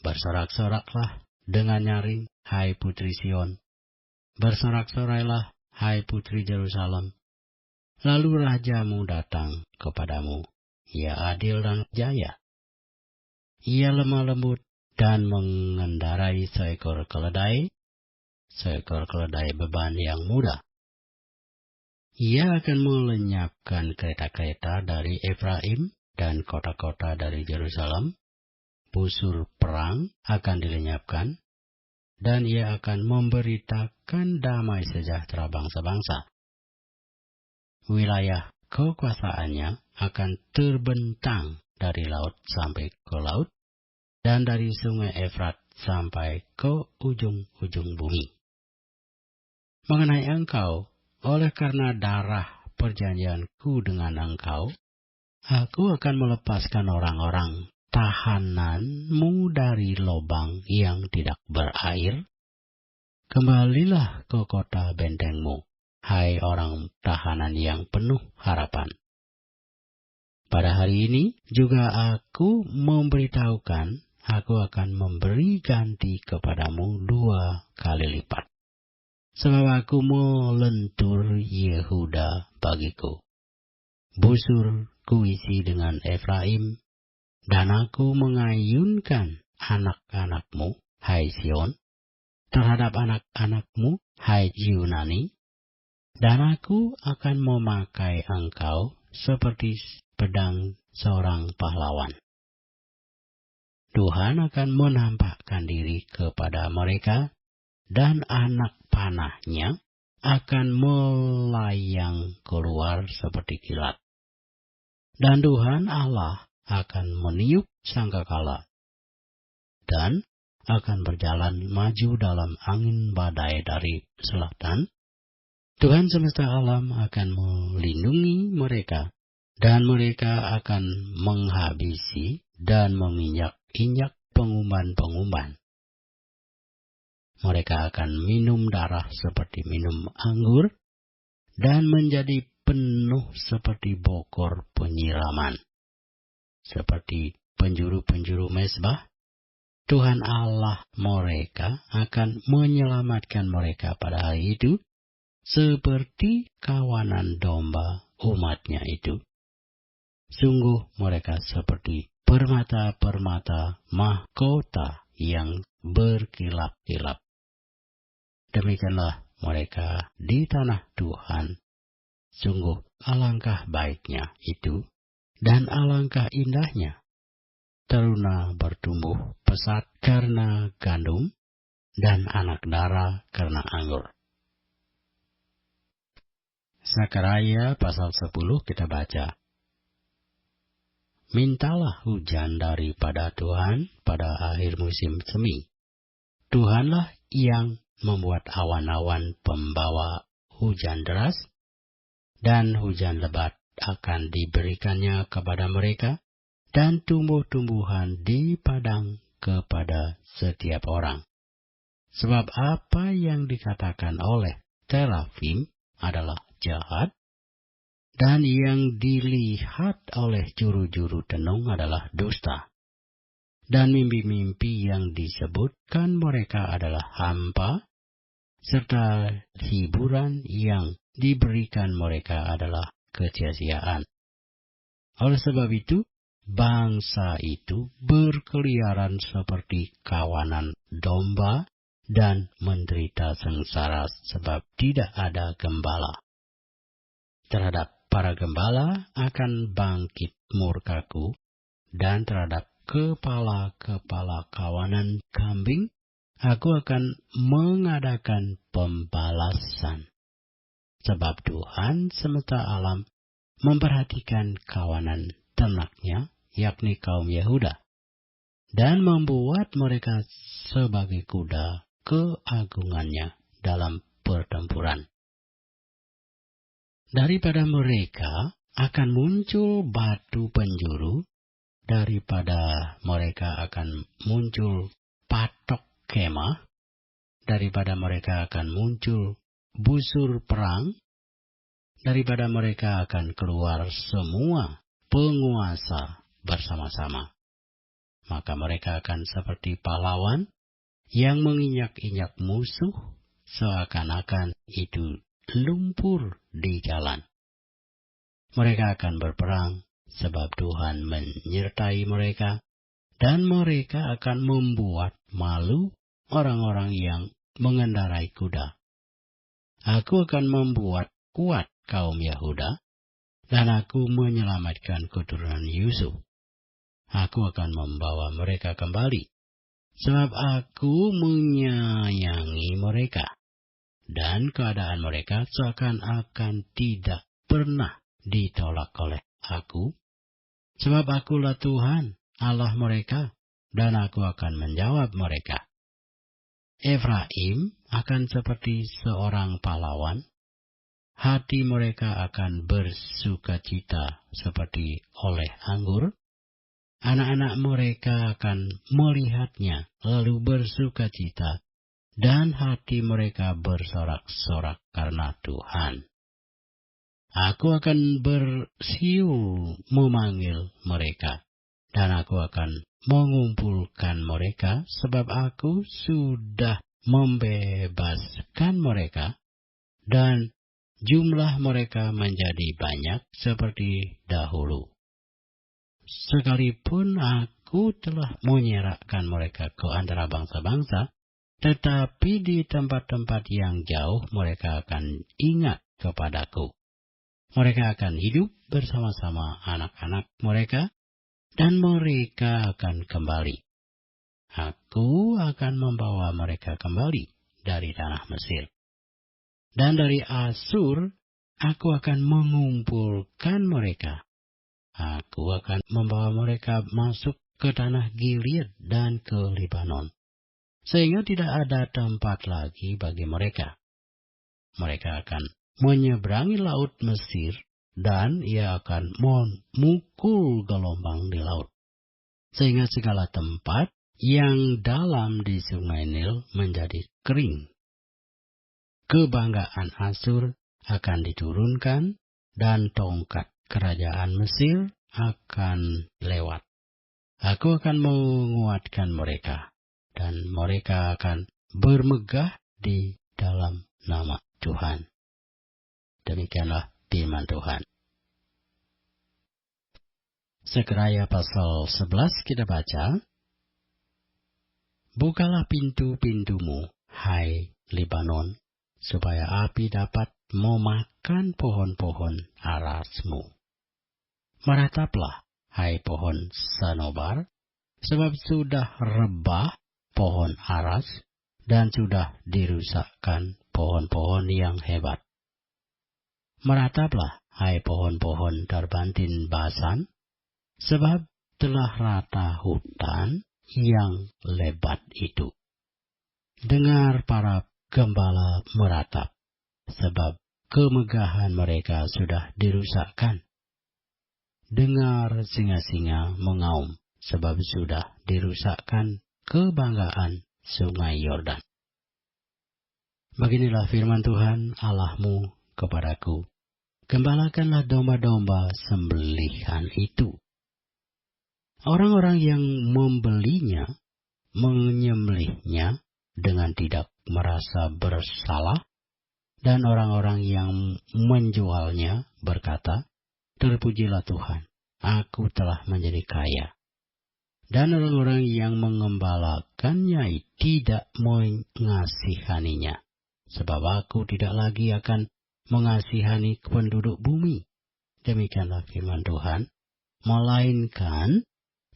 Bersorak-soraklah dengan nyaring, hai putri Sion. Bersorak-sorailah, hai putri Yerusalem. Lalu rajamu datang kepadamu. Ia adil dan jaya. Ia lemah lembut dan mengendarai seekor keledai beban yang mudah. Ia akan melenyapkan kereta-kereta dari Efraim dan kota-kota dari Yerusalem. Busur perang akan dilenyapkan, dan ia akan memberitakan damai sejahtera bangsa-bangsa. Wilayah kekuasaannya akan terbentang dari laut sampai ke laut, dan dari sungai Efrat sampai ke ujung-ujung bumi. Mengenai engkau, oleh karena darah perjanjianku dengan engkau, aku akan melepaskan orang-orang tahananmu dari lubang yang tidak berair. Kembalilah ke kota bentengmu, hai orang tahanan yang penuh harapan. Pada hari ini juga aku memberitahukan, aku akan memberi ganti kepadamu 2 kali lipat. Sebab aku melentur Yehuda bagiku. Busur kuisi dengan Efraim, dan aku mengayunkan anak-anakmu, hai Sion, terhadap anak-anakmu, hai Yunani, dan aku akan memakai engkau seperti pedang seorang pahlawan. Tuhan akan menampakkan diri kepada mereka, dan anak panahnya akan melayang keluar seperti kilat. Dan Tuhan Allah akan meniup sangkakala, dan akan berjalan maju dalam angin badai dari selatan. Tuhan semesta alam akan melindungi mereka, dan mereka akan menghabisi dan menginjak-injak pengumban-pengumban. Mereka akan minum darah seperti minum anggur, dan menjadi penuh seperti bokor penyiraman. Seperti penjuru-penjuru mezbah, Tuhan Allah mereka akan menyelamatkan mereka pada hari itu, seperti kawanan domba umatnya itu. Sungguh mereka seperti permata-permata mahkota yang berkilap-kilap. Demikianlah mereka di tanah Tuhan. Sungguh alangkah baiknya itu, dan alangkah indahnya. Teruna bertumbuh pesat karena gandum, dan anak dara karena anggur. Sakarya pasal 10 kita baca. Mintalah hujan daripada Tuhan pada akhir musim semi. Tuhanlah yang membuat awan-awan pembawa hujan deras, dan hujan lebat akan diberikannya kepada mereka, dan tumbuh-tumbuhan di padang kepada setiap orang. Sebab apa yang dikatakan oleh terafim adalah jahat, dan yang dilihat oleh juru-juru tenung adalah dusta. Dan mimpi-mimpi yang disebutkan mereka adalah hampa, serta hiburan yang diberikan mereka adalah kesia-siaan. Oleh sebab itu, bangsa itu berkeliaran seperti kawanan domba dan menderita sengsara sebab tidak ada gembala. Terhadap para gembala akan bangkit murkaku, dan terhadap kepala-kepala kawanan kambing aku akan mengadakan pembalasan. Sebab Tuhan semesta alam memperhatikan kawanan ternaknya, yakni kaum Yehuda, dan membuat mereka sebagai kuda keagungannya dalam pertempuran. Daripada mereka akan muncul batu penjuru, daripada mereka akan muncul patok kemah, daripada mereka akan muncul busur perang, daripada mereka akan keluar semua penguasa bersama-sama. Maka mereka akan seperti pahlawan yang menginjak-injak musuh, seakan-akan itu lumpur di jalan. Mereka akan berperang sebab Tuhan menyertai mereka, dan mereka akan membuat malu orang-orang yang mengendarai kuda. Aku akan membuat kuat kaum Yahuda, dan aku menyelamatkan keturunan Yusuf. Aku akan membawa mereka kembali, sebab aku menyayangi mereka, dan keadaan mereka seakan-akan tidak pernah ditolak oleh aku, sebab akulah Tuhan Allah mereka, dan aku akan menjawab mereka. Efraim akan seperti seorang pahlawan, hati mereka akan bersukacita seperti oleh anggur, anak-anak mereka akan melihatnya lalu bersukacita, dan hati mereka bersorak-sorak karena Tuhan. Aku akan bersiul memanggil mereka, dan aku akan mengumpulkan mereka, sebab aku sudah membebaskan mereka, dan jumlah mereka menjadi banyak seperti dahulu. Sekalipun aku telah menyerahkan mereka ke antara bangsa-bangsa, tetapi di tempat-tempat yang jauh mereka akan ingat kepadaku. Mereka akan hidup bersama-sama anak-anak mereka, dan mereka akan kembali. Aku akan membawa mereka kembali dari tanah Mesir. Dan dari Asur, aku akan mengumpulkan mereka. Aku akan membawa mereka masuk ke tanah Gilead dan ke Libanon, sehingga tidak ada tempat lagi bagi mereka. Mereka akan menyeberangi laut Mesir, dan ia akan memukul gelombang di laut, sehingga segala tempat yang dalam di sungai Nil menjadi kering. Kebanggaan Asur akan diturunkan, dan tongkat kerajaan Mesir akan lewat. Aku akan menguatkan mereka, dan mereka akan bermegah di dalam nama Tuhan. Demikianlah firman Tuhan. Sekaraya pasal 11 kita baca. Bukalah pintu-pintumu, hai Libanon, supaya api dapat memakan pohon-pohon arasmu. Merataplah, hai pohon sanobar, sebab sudah rebah pohon aras, dan sudah dirusakkan pohon-pohon yang hebat. Merataplah, hai pohon-pohon terbantin Basan, sebab telah rata hutan yang lebat itu. Dengar para gembala meratap, sebab kemegahan mereka sudah dirusakkan. Dengar singa-singa mengaum, sebab sudah dirusakkan kebanggaan sungai Yordan. Beginilah firman Tuhan Allahmu kepadaku. Gembalakanlah domba-domba sembelihan itu. Orang-orang yang membelinya, menyembelihnya dengan tidak merasa bersalah, dan orang-orang yang menjualnya berkata, terpujilah Tuhan, aku telah menjadi kaya. Dan orang-orang yang mengembalakannya tidak mengasihaninya, sebab aku tidak lagi akan mengasihani penduduk bumi. Demikianlah firman Tuhan. Melainkan,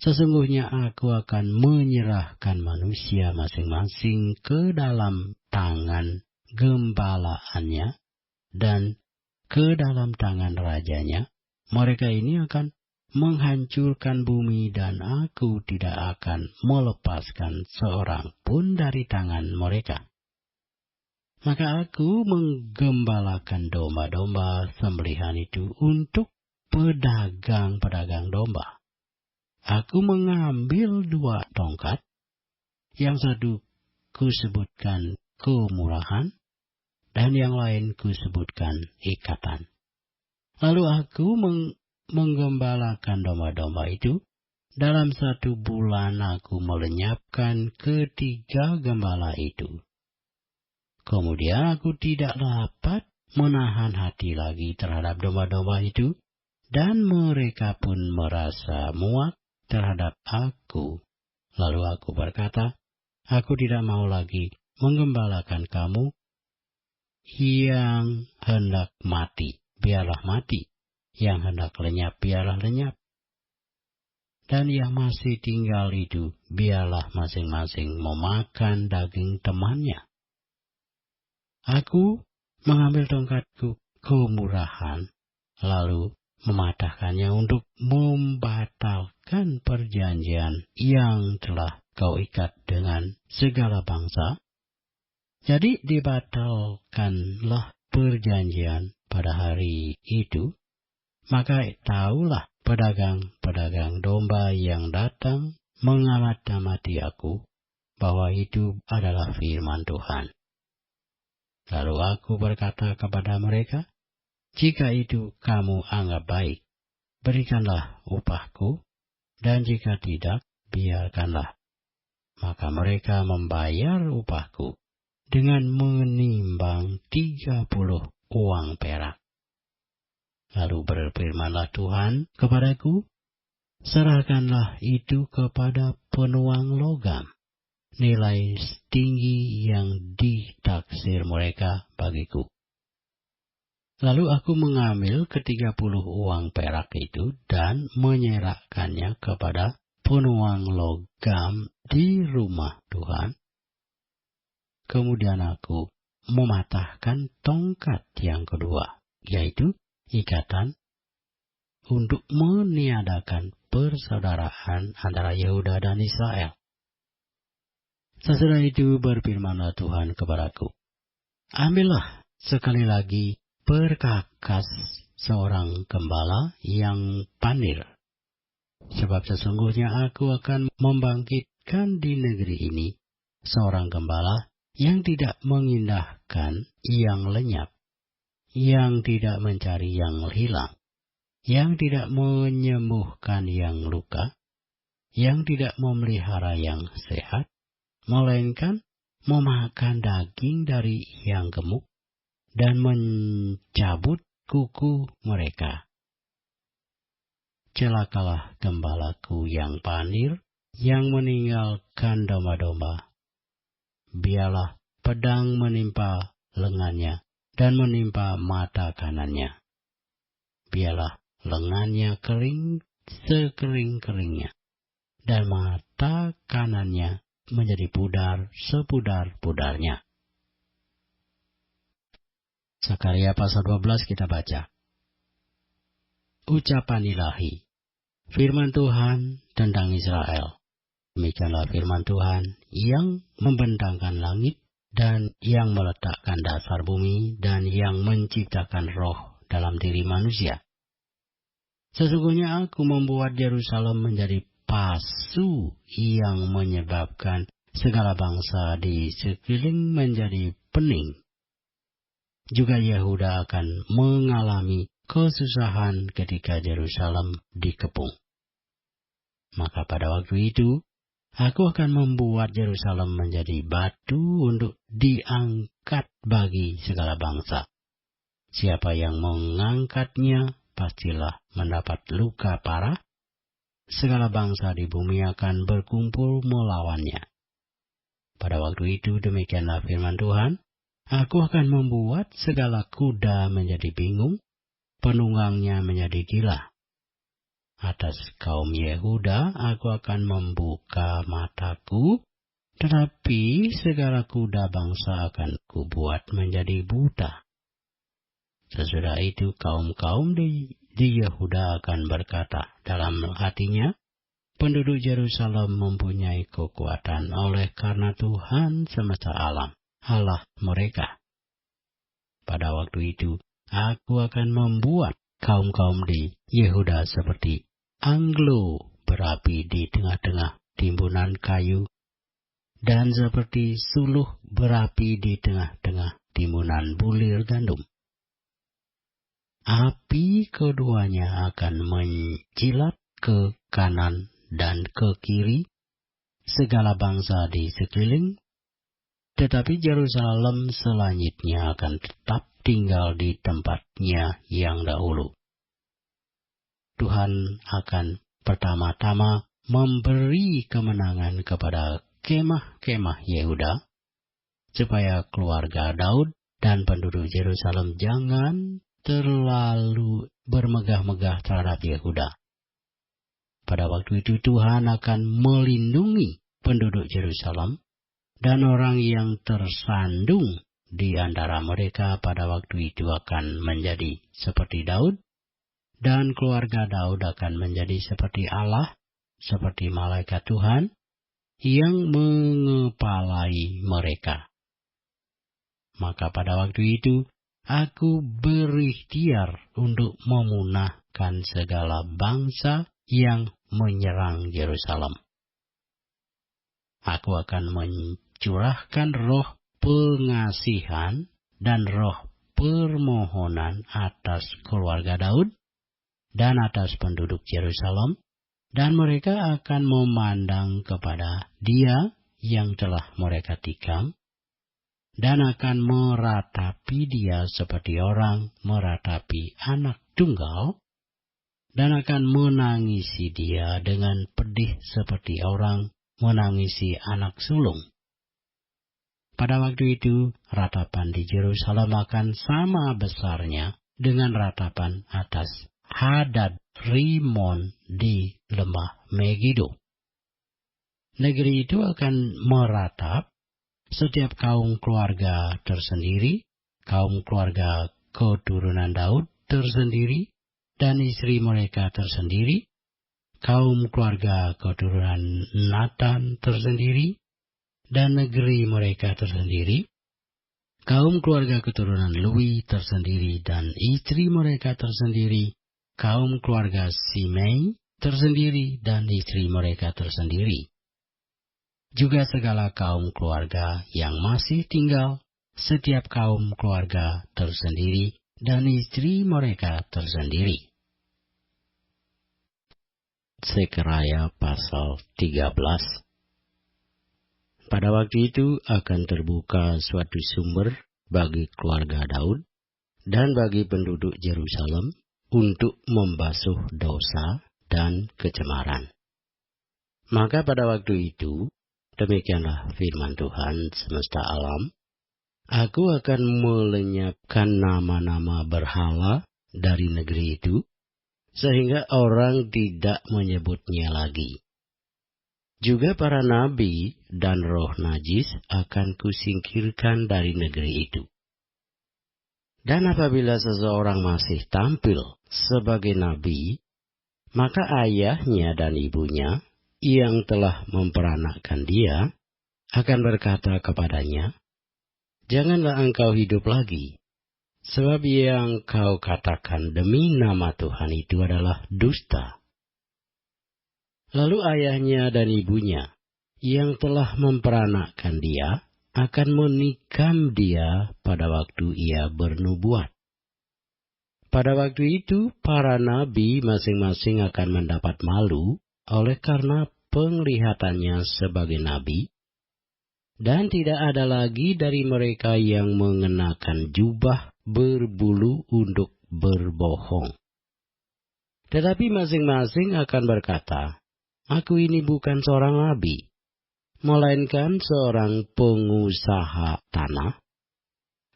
sesungguhnya aku akan menyerahkan manusia masing-masing ke dalam tangan gembalaannya dan ke dalam tangan rajanya. Mereka ini akan menghancurkan bumi, dan aku tidak akan melepaskan seorang pun dari tangan mereka. Maka aku menggembalakan domba-domba sembelihan itu untuk pedagang-pedagang domba. aku mengambil 2 tongkat, yang satu kusebutkan kemurahan, dan yang lain kusebutkan ikatan. Lalu aku menggembalakan domba-domba itu. Dalam 1 bulan aku melenyapkan 3 gembala itu. Kemudian aku tidak dapat menahan hati lagi terhadap domba-domba itu, dan mereka pun merasa muak terhadap aku. Lalu aku berkata, aku tidak mau lagi menggembalakan kamu. Yang hendak mati, biarlah mati. Yang hendak lenyap, biarlah lenyap. Dan yang masih tinggal itu, biarlah masing-masing memakan daging temannya. Aku mengambil tongkatku kemurahan, lalu mematahkannya untuk membatalkan perjanjian yang telah kau ikat dengan segala bangsa. Jadi dibatalkanlah perjanjian pada hari itu. Maka tahulah pedagang-pedagang domba yang datang mengamat-amati aku, bahwa itu adalah firman Tuhan. Lalu aku berkata kepada mereka, jika itu kamu anggap baik, berikanlah upahku, dan jika tidak, biarkanlah. Maka mereka membayar upahku dengan menimbang 30 uang perak. Lalu berfirmanlah Tuhan kepadaku, serahkanlah itu kepada penuang logam, nilai tinggi yang ditaksir mereka bagiku. Lalu aku mengambil 30 uang perak itu dan menyerahkannya kepada penuang logam di rumah Tuhan. Kemudian aku mematahkan tongkat yang kedua, yaitu ikatan, untuk meniadakan persaudaraan antara Yehuda dan Israel. Sesudah itu berfirmanlah Tuhan kepadaku, ambillah sekali lagi perkakas seorang gembala yang pandil, sebab sesungguhnya aku akan membangkitkan di negeri ini seorang gembala yang tidak mengindahkan yang lenyap, yang tidak mencari yang hilang, yang tidak menyembuhkan yang luka, yang tidak memelihara yang sehat, melainkan memakan daging dari yang gemuk dan mencabut kuku mereka. Celakalah gembalaku yang pandil, yang meninggalkan domba-domba. Biarlah pedang menimpa lengannya dan menimpa mata kanannya. Biarlah lengannya kering sekering-keringnya, dan mata kanannya menjadi pudar sepudar-pudarnya. Sakaria pasal 12 kita baca. Ucapan ilahi, firman Tuhan tentang Israel. Demikianlah firman Tuhan yang membentangkan langit, dan yang meletakkan dasar bumi, dan yang menciptakan roh dalam diri manusia. Sesungguhnya aku membuat Yerusalem menjadi pasu yang menyebabkan segala bangsa di sekeliling menjadi pening. Juga Yehuda akan mengalami kesusahan ketika Yerusalem dikepung. Maka pada waktu itu, aku akan membuat Yerusalem menjadi batu untuk diangkat bagi segala bangsa. Siapa yang mengangkatnya pastilah mendapat luka parah. Segala bangsa di bumi akan berkumpul melawannya. Pada waktu itu demikianlah firman Tuhan, aku akan membuat segala kuda menjadi bingung, penunggangnya menjadi gila. Atas kaum Yehuda aku akan membuka mataku, tetapi segala kuda bangsa akan kubuat menjadi buta. Sesudah itu kaum-kaum di Yehuda akan berkata dalam hatinya, penduduk Yerusalem mempunyai kekuatan oleh karena Tuhan semesta alam, Allah mereka. Pada waktu itu, aku akan membuat kaum-kaum di Yehuda seperti Anglo berapi di tengah-tengah timbunan kayu, dan seperti suluh berapi di tengah-tengah timbunan bulir gandum. Api keduanya akan menjilat ke kanan dan ke kiri segala bangsa di sekeliling, tetapi Yerusalem selanjutnya akan tetap tinggal di tempatnya yang dahulu. Tuhan akan pertama-tama memberi kemenangan kepada kemah-kemah Yehuda, supaya keluarga Daud dan penduduk Yerusalem jangan terlalu bermegah-megah terhadap Yehuda. Pada waktu itu Tuhan akan melindungi penduduk Yerusalem, dan orang yang tersandung di antara mereka pada waktu itu akan menjadi seperti Daud, dan keluarga Daud akan menjadi seperti Allah, seperti malaikat Tuhan yang mengepalai mereka. Maka pada waktu itu, aku berikhtiar untuk memunahkan segala bangsa yang menyerang Yerusalem. Aku akan mencurahkan roh pengasihan dan roh permohonan atas keluarga Daud dan atas penduduk Yerusalem, dan mereka akan memandang kepada Dia yang telah mereka tikam, dan akan meratapi Dia seperti orang meratapi anak tunggal, dan akan menangisi Dia dengan pedih seperti orang menangisi anak sulung. Pada waktu itu, ratapan di Yerusalem akan sama besarnya dengan ratapan atas Hadad Rimon di lembah Megido. Negeri itu akan meratap, setiap kaum keluarga tersendiri, kaum keluarga keturunan Daud tersendiri, dan istri mereka tersendiri, kaum keluarga keturunan Nathan tersendiri, dan negeri mereka tersendiri, kaum keluarga keturunan Lewi tersendiri, dan istri mereka tersendiri, kaum keluarga Simei tersendiri, dan istri mereka tersendiri. Juga segala kaum keluarga yang masih tinggal, setiap kaum keluarga tersendiri, dan istri mereka tersendiri. Sekaraya pasal 13. Pada waktu itu akan terbuka suatu sumber bagi keluarga Daud dan bagi penduduk Yerusalem untuk membasuh dosa dan kecemaran. Maka pada waktu itu, demikianlah firman Tuhan semesta alam, aku akan melenyapkan nama-nama berhala dari negeri itu, sehingga orang tidak menyebutnya lagi. Juga para nabi dan roh najis akan kusingkirkan dari negeri itu. Dan apabila seseorang masih tampil sebagai nabi, maka ayahnya dan ibunya yang telah memperanakkan dia akan berkata kepadanya, "Janganlah engkau hidup lagi, sebab yang kau katakan demi nama Tuhan itu adalah dusta." Lalu ayahnya dan ibunya yang telah memperanakkan dia akan menikam dia pada waktu ia bernubuat. Pada waktu itu, para nabi masing-masing akan mendapat malu oleh karena penglihatannya sebagai nabi, dan tidak ada lagi dari mereka yang mengenakan jubah berbulu untuk berbohong. Tetapi masing-masing akan berkata, "Aku ini bukan seorang nabi, melainkan seorang pengusaha tanah,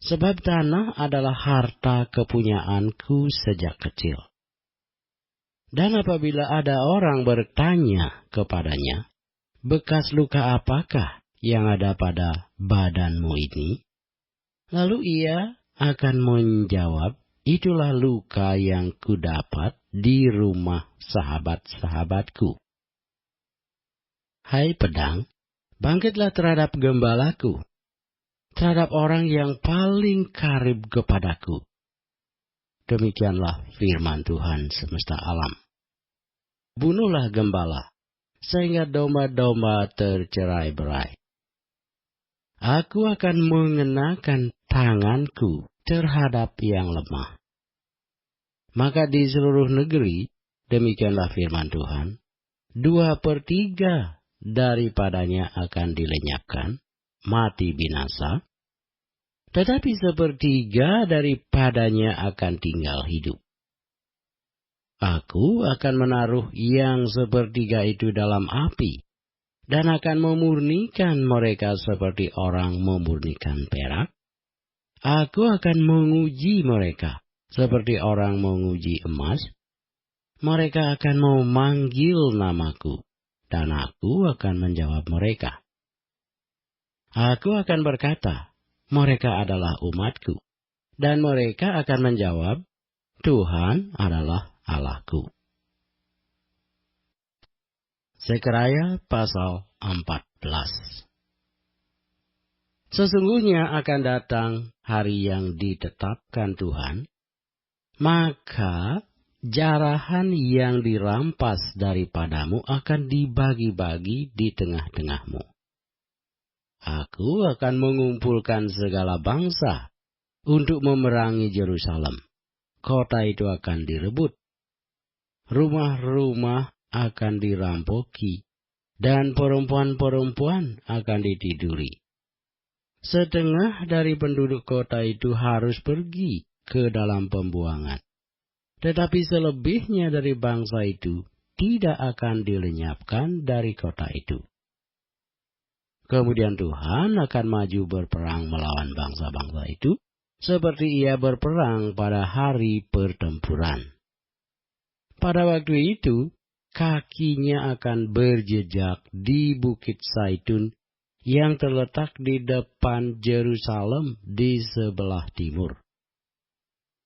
sebab tanah adalah harta kepunyaanku sejak kecil." Dan apabila ada orang bertanya kepadanya, "Bekas luka apakah yang ada pada badanmu ini?" Lalu ia akan menjawab, "Itulah luka yang kudapat di rumah sahabat-sahabatku." Hai pedang, bangkitlah terhadap gembalaku, terhadap orang yang paling karib kepadaku. Demikianlah firman Tuhan semesta alam. bunuhlah gembala, sehingga domba-domba tercerai-berai. Aku akan mengenakan tanganku terhadap yang lemah. Maka di seluruh negeri, demikianlah firman Tuhan, 2/3 daripadanya akan dilenyapkan, mati binasa, tetapi 1/3 daripadanya akan tinggal hidup. Aku akan menaruh yang 1/3 itu dalam api, dan akan memurnikan mereka seperti orang memurnikan perak. Aku akan menguji mereka seperti orang menguji emas. Mereka akan memanggil namaku, dan aku akan menjawab mereka. Aku akan berkata, mereka adalah umatku, dan mereka akan menjawab, Tuhan adalah Allahku. Zekaraya pasal 14. Sesungguhnya akan datang hari yang ditetapkan Tuhan, maka jarahan yang dirampas daripadamu akan dibagi-bagi di tengah-tengahmu. Aku akan mengumpulkan segala bangsa untuk memerangi Yerusalem. Kota itu akan direbut. Rumah-rumah akan dirampoki, dan perempuan-perempuan akan ditiduri. Setengah dari penduduk kota itu harus pergi ke dalam pembuangan. Tetapi selebihnya dari bangsa itu tidak akan dilenyapkan dari kota itu. Kemudian Tuhan akan maju berperang melawan bangsa-bangsa itu, seperti ia berperang pada hari pertempuran. Pada waktu itu, kakinya akan berjejak di Bukit Zaitun yang terletak di depan Yerusalem di sebelah timur.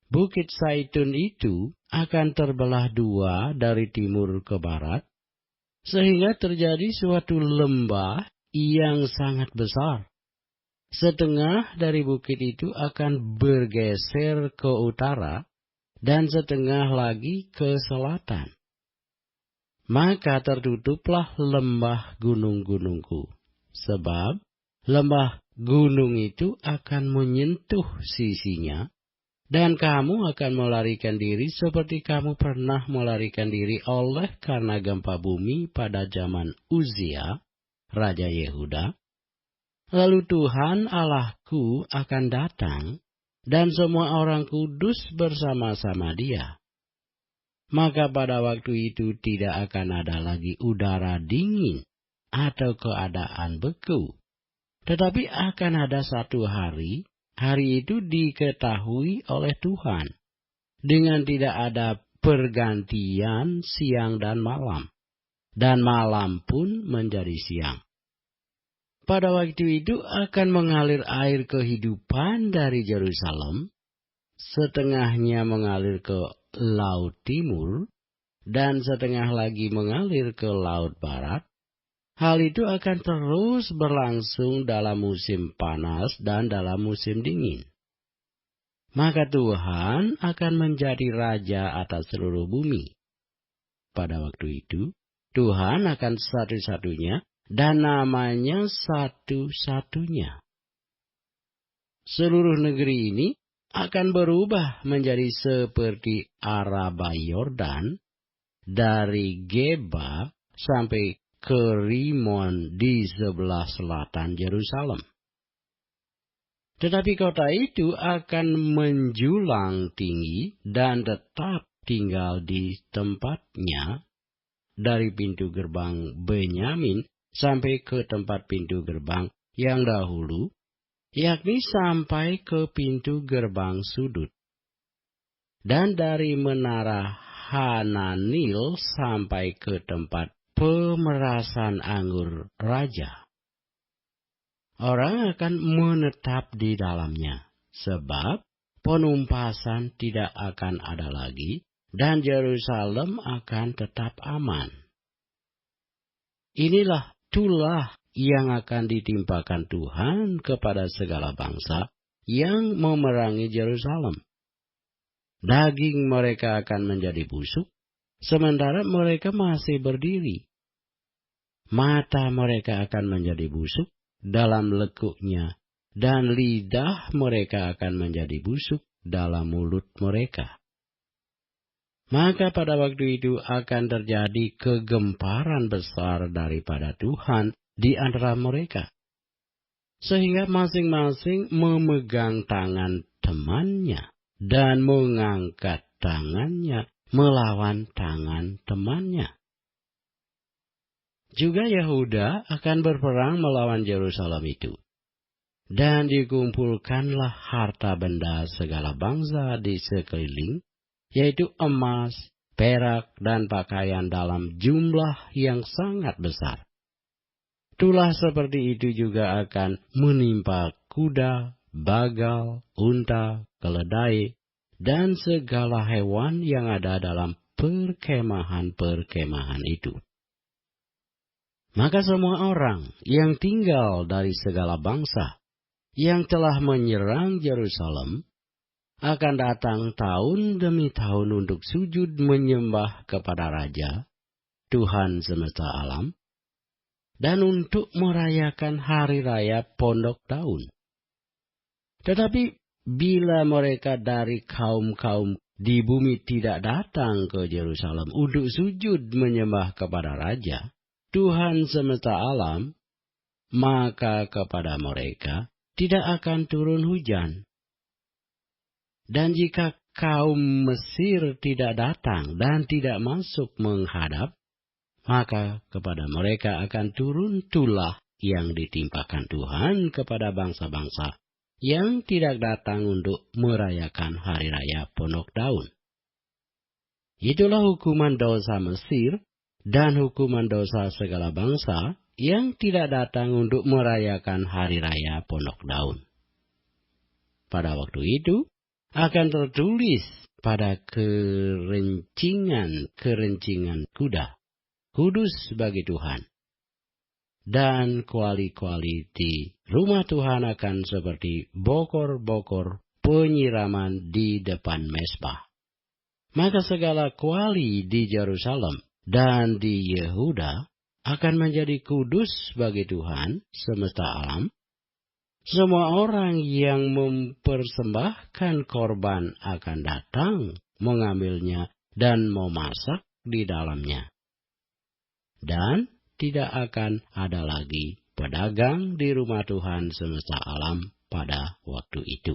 Bukit Zaitun itu akan terbelah 2 dari timur ke barat, sehingga terjadi suatu lembah yang sangat besar. Setengah dari bukit itu akan bergeser ke utara, dan setengah lagi ke selatan. Maka tertutuplah lembah gunung-gunungku, sebab lembah gunung itu akan menyentuh sisinya, dan kamu akan melarikan diri seperti kamu pernah melarikan diri oleh karena gempa bumi pada zaman Uzia, Raja Yehuda. Lalu Tuhan Allahku akan datang, dan semua orang kudus bersama-sama Dia. Maka pada waktu itu tidak akan ada lagi udara dingin atau keadaan beku. Tetapi akan ada satu hari, hari itu diketahui oleh Tuhan, dengan tidak ada pergantian siang dan malam pun menjadi siang. Pada waktu itu akan mengalir air kehidupan dari Yerusalem, setengahnya mengalir ke Laut Timur, dan setengah lagi mengalir ke Laut Barat. Hal itu akan terus berlangsung dalam musim panas dan dalam musim dingin. Maka Tuhan akan menjadi raja atas seluruh bumi. Pada waktu itu, Tuhan akan satu-satunya, dan namanya satu-satunya. Seluruh negeri ini akan berubah menjadi seperti Araba Yordan, dari Geba sampai ke Rimon di sebelah selatan Yerusalem. Tetapi kota itu akan menjulang tinggi dan tetap tinggal di tempatnya, dari pintu gerbang Benyamin sampai ke tempat pintu gerbang yang dahulu, yakni sampai ke pintu gerbang sudut. Dan dari menara Hananil sampai ke tempat pemerasan anggur raja. Orang akan menetap di dalamnya, sebab penumpasan tidak akan ada lagi, dan Yerusalem akan tetap aman. Inilah tulah yang akan ditimpakan Tuhan kepada segala bangsa yang memerangi Yerusalem. Daging mereka akan menjadi busuk, sementara mereka masih berdiri. Mata mereka akan menjadi busuk dalam lekuknya, dan lidah mereka akan menjadi busuk dalam mulut mereka. Maka pada waktu itu akan terjadi kegemparan besar daripada Tuhan di antara mereka, sehingga masing-masing memegang tangan temannya dan mengangkat tangannya melawan tangan temannya. Juga Yehuda akan berperang melawan Yerusalem itu. Dan dikumpulkanlah harta benda segala bangsa di sekeliling, yaitu emas, perak, dan pakaian dalam jumlah yang sangat besar. Itulah seperti itu juga akan menimpa kuda, bagal, unta, keledai, dan segala hewan yang ada dalam perkemahan-perkemahan itu. Maka semua orang yang tinggal dari segala bangsa yang telah menyerang Yerusalem akan datang tahun demi tahun untuk sujud menyembah kepada Raja, Tuhan semesta alam, dan untuk merayakan hari raya Pondok Daun. Tetapi bila mereka dari kaum-kaum di bumi tidak datang ke Yerusalem untuk sujud menyembah kepada Raja, Tuhan semesta alam, maka kepada mereka tidak akan turun hujan. Dan jika kaum Mesir tidak datang dan tidak masuk menghadap, maka kepada mereka akan turun tulah yang ditimpakan Tuhan kepada bangsa-bangsa yang tidak datang untuk merayakan hari raya Pondok Daun. Itulah hukuman dosa Mesir dan hukuman dosa segala bangsa yang tidak datang untuk merayakan hari raya Pondok Daun. Pada waktu itu akan tertulis pada kerencingan kuda, kudus bagi Tuhan. Dan kuali-kuali di rumah Tuhan akan seperti bokor-bokor penyiraman di depan mezbah. Maka segala kuali di Yerusalem dan di Yehuda akan menjadi kudus bagi Tuhan semesta alam. Semua orang yang mempersembahkan korban akan datang mengambilnya dan memasak di dalamnya. Dan tidak akan ada lagi pedagang di rumah Tuhan semesta alam pada waktu itu.